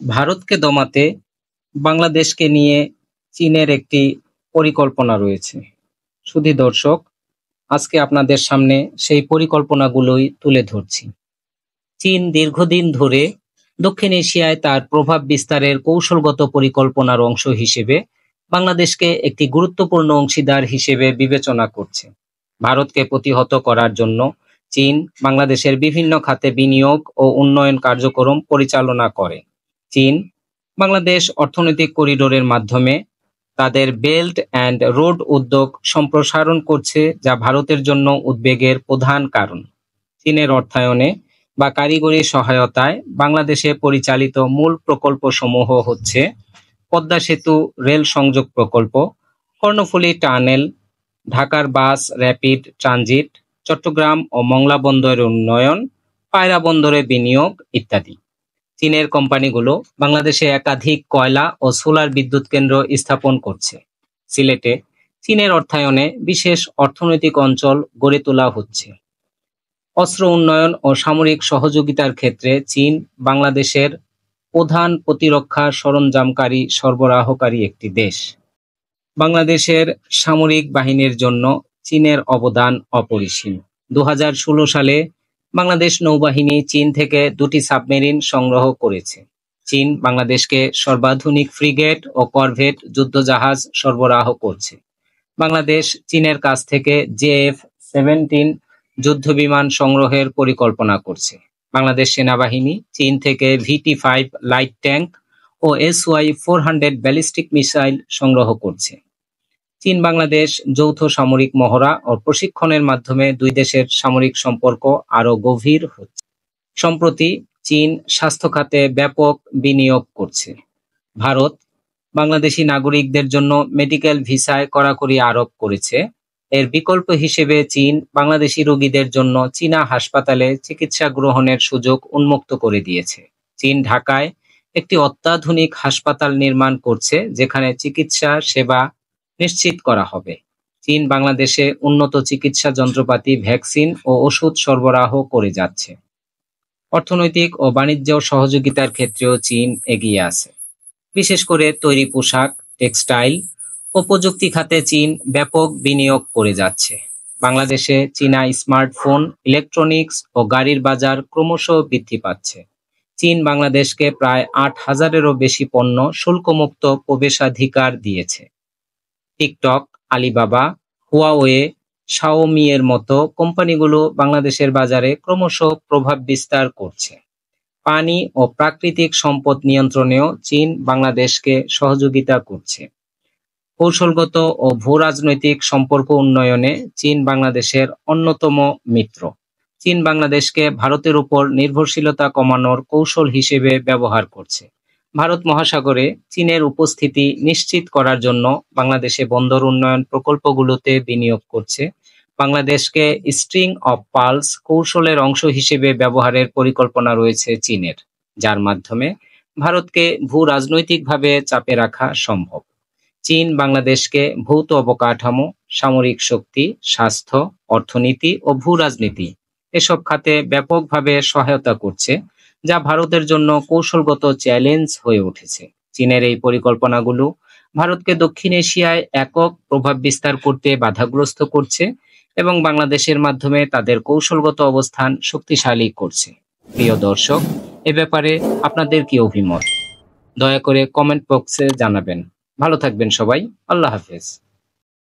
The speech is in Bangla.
ভারতকে দমাতে বাংলাদেশকে নিয়ে চীনের একটি পরিকল্পনা রয়েছে। সুধী দর্শক, আজকে আপনাদের সামনে সেই পরিকল্পনাগুলোই তুলে ধরছি। চীন দীর্ঘদিন ধরে দক্ষিণ এশিয়ায় তার প্রভাব বিস্তারের কৌশলগত পরিকল্পনার অংশ হিসেবে বাংলাদেশকে একটি গুরুত্বপূর্ণ অংশীদার হিসেবে বিবেচনা করছে। ভারতকে প্রতিহত করার জন্য চীন বাংলাদেশের বিভিন্ন খাতে বিনিয়োগ ও উন্নয়ন কার্যক্রম পরিচালনা করে। চীন বাংলাদেশ অর্থনৈতিক করিডোরের মাধ্যমে তাদের বেল্ট অ্যান্ড রোড উদ্যোগ সম্প্রসারণ করছে, যা ভারতের জন্য উদ্বেগের প্রধান কারণ। চীনের অর্থায়নে বা কারিগরি সহায়তায় বাংলাদেশে পরিচালিত মূল প্রকল্পসমূহ হচ্ছে পদ্মা সেতু রেল সংযোগ প্রকল্প, কর্ণফুলী টানেল, ঢাকার বাস র্যাপিড ট্রানজিট, চট্টগ্রাম ও মংলা বন্দরের উন্নয়ন, পায়রা বন্দরে বিনিয়োগ ইত্যাদি। চীনের কোম্পানিগুলো বাংলাদেশে একাধিক কয়লা ও সোলার বিদ্যুৎ কেন্দ্র স্থাপন করছে। সিলেটে চীনের অর্থায়নে বিশেষ অর্থনৈতিক অঞ্চল গড়ে তোলা হচ্ছে। অস্ত্র উন্নয়ন ও সামরিক সহযোগিতার ক্ষেত্রে চীন বাংলাদেশের প্রধান প্রতিরক্ষা সরঞ্জামকারী সরবরাহকারী একটি দেশ। বাংলাদেশের সামরিক বাহিনীর জন্য চীনের অবদান অপরিসীম। 2016 সালে বাংলাদেশ নৌবাহিনী চীন থেকে 2টি সাবমেরিন সংগ্রহ করেছে। চীন বাংলাদেশকে সর্বাধুনিক ফ্রিগেট ও করভেট যুদ্ধজাহাজ সরবরাহ করছে। বাংলাদেশ চীনের কাছ থেকে JF-17 যুদ্ধবিমান সংগ্রহের পরিকল্পনা করছে। বাংলাদেশ সেনাবাহিনী চীন থেকে VT-5 লাইট ট্যাঙ্ক ও SY-400 ব্যালিস্টিক মিসাইল সংগ্রহ করছে। চীন বাংলাদেশ যৌথ সামরিক মহড়া ও প্রশিক্ষণের মাধ্যমে দুই দেশের সামরিক সম্পর্ক আরও গভীর হচ্ছে। সম্প্রতি চীন স্বাস্থ্য খাতে ব্যাপক বিনিয়োগ করছে। ভারত বাংলাদেশি নাগরিকদের জন্য মেডিকেল ভিসায় কড়াকড়ি আরোপ করেছে। এর বিকল্প হিসেবে চীন বাংলাদেশি রোগীদের জন্য চীনা হাসপাতালে চিকিৎসা গ্রহণের সুযোগ উন্মুক্ত করে দিয়েছে। চীন ঢাকায় একটি অত্যাধুনিক হাসপাতাল নির্মাণ করছে, যেখানে চিকিৎসা সেবা নিশ্চিত করা হবে। চীন বাংলাদেশে উন্নত চিকিৎসা যন্ত্রপাতি, ভ্যাকসিন ও ওষুধ সরবরাহ করে যাচ্ছে। অর্থনৈতিক ও বাণিজ্য সহযোগিতার ক্ষেত্রেও চীন এগিয়ে আছে। বিশেষ করে তৈরি পোশাক, টেক্সটাইল ও প্রযুক্তি খাতে চীন ব্যাপক বিনিয়োগ করে যাচ্ছে। বাংলাদেশে চীনা স্মার্টফোন, ইলেকট্রনিক্স ও গাড়ির বাজার ক্রমশ বৃদ্ধি পাচ্ছে। চীন বাংলাদেশকে প্রায় 8,000-এরও বেশি পণ্য শুল্কমুক্ত প্রবেশাধিকার দিয়েছে। টিকটক, আলিবাবা, হুয়াওয়ে, শাওমি এর মতো কোম্পানিগুলো বাংলাদেশের বাজারে ক্রমশ প্রভাব বিস্তার করছে। পানি ও প্রাকৃতিক সম্পদ নিয়ন্ত্রণেও চীন বাংলাদেশকে সহযোগিতা করছে। কৌশলগত ও ভূরাজনৈতিক সম্পর্ক উন্নয়নে চীন বাংলাদেশের অন্যতম মিত্র। চীন বাংলাদেশকে ভারতের উপর নির্ভরশীলতা কমানোর কৌশল হিসেবে ব্যবহার করছে। ভারত মহাসাগরে চীনের উপস্থিতি নিশ্চিত করার জন্য বাংলাদেশে বন্দর উন্নয়ন প্রকল্পগুলোতে বিনিয়োগ করছে। বাংলাদেশকে স্ট্রিং অফ পার্লস কৌশলের অংশ হিসেবে ব্যবহারের পরিকল্পনা রয়েছে চীনের, যার মাধ্যমে ভারতকে ভূ-রাজনৈতিকভাবে চাপে রাখা সম্ভব। চীন বাংলাদেশকে ভৌত অবকাঠামো, সামরিক শক্তি, স্বাস্থ্য, অর্থনীতি ও ভূ-রাজনীতি এসব খাতে ব্যাপকভাবে সহায়তা করছে, যা ভারতের জন্য কৌশলগত চ্যালেঞ্জ হয়ে উঠেছে। চীনের এই পরিকল্পনাগুলো ভারতকে দক্ষিণ এশিয়ায় একক প্রভাব বিস্তার করতে বাধাগ্রস্ত করছে এবং বাংলাদেশের মাধ্যমে তাদের কৌশলগত অবস্থান শক্তিশালী করছে। প্রিয় দর্শক, এ ব্যাপারে আপনাদের কি অভিমত? দয়া করে কমেন্ট বক্সে জানাবেন। ভালো থাকবেন সবাই। আল্লাহ হাফেজ।